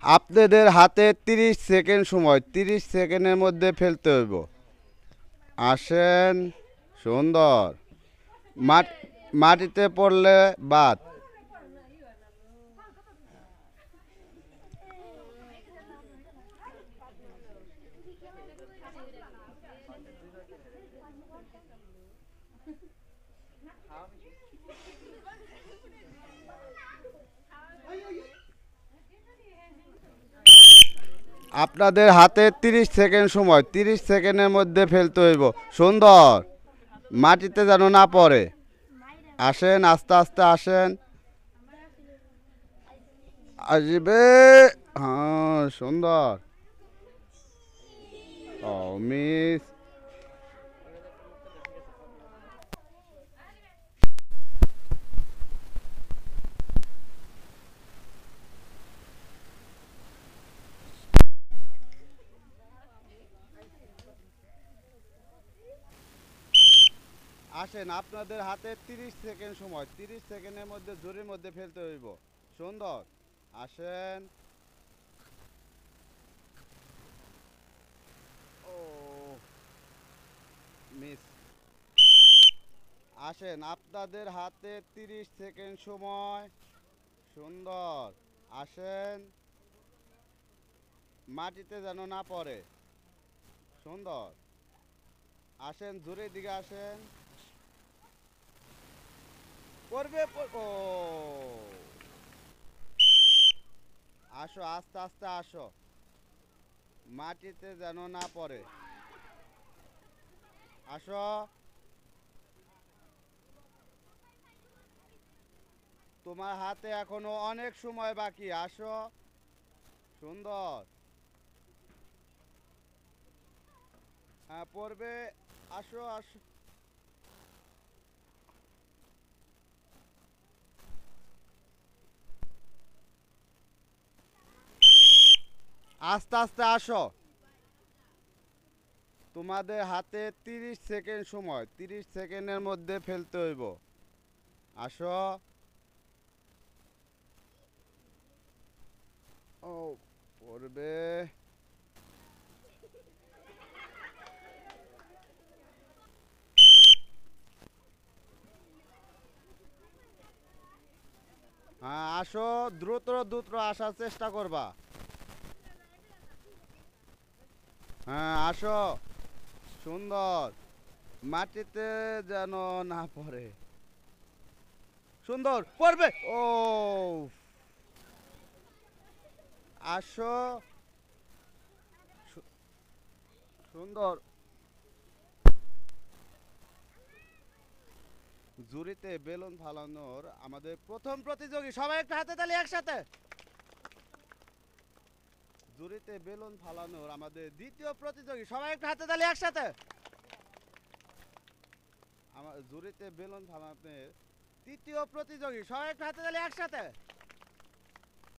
আপনাদের হাতে 30 সেকেন্ড সময়, 30 সেকেন্ডের মধ্যে ফেলতে হইব। আসেন। সুন্দর। মাটিতে পড়লে বাদ। আপনাদের হাতে 30 সেকেন্ড সময়, 30 সেকেন্ডের মধ্যে ফেলতে হইব। সুন্দর। মাটিতে যেন না পড়ে। আসেন, আস্তে আস্তে আসেন। আসবে। হ্যাঁ, সুন্দর। ও মিস। আসেন, আপনাদের হাতে 30 সেকেন্ড সময়, 30 সেকেন্ডের মধ্যে জুরির মধ্যে ফেলতে হইব। সুন্দর। আসেন। ও মিস। আসেন, আপনাদের হাতে 30 সেকেন্ড সময়। সুন্দর। আসেন। মাটিতে যেন না পড়ে। সুন্দর। আসেন, জোরের দিকে আসেন। পড়বে ও। আসো, আস্তে আস্তে আসো। মাটিতে যেন না পড়ে। আসো। তোমার হাতে এখনো অনেক সময় বাকি। আসো। সুন্দর। হ্যাঁ, পড়বে। আসো আসো। আস্তে আস্তে আসো। তোমাদের হাতে 30 সেকেন্ড সময়, 30 সেকেন্ডের মধ্যে ফেলতে হইব। আসো। ও পড়বে। হ্যাঁ, আসো। দ্রুত দ্রুত আসার চেষ্টা করবা। হ্যাঁ, আসো। সুন্দর। মাটিতে যেন না পড়ে। সুন্দর। পড়বে। ও আসো। সুন্দর। জুরিতে বেলুন ফালানোর আমাদের প্রথম প্রতিযোগী, সবাই একটা হাতে তালি একসাথে। জুরিতে বেলুন ফালানোর আমাদের দ্বিতীয় প্রতিযোগী, সবাই একটা হাতে তালি একসাথে। আমার জুরিতে বেলুন ফালানোর তৃতীয় প্রতিযোগী, সবাই একটা হাতে তালি একসাথে।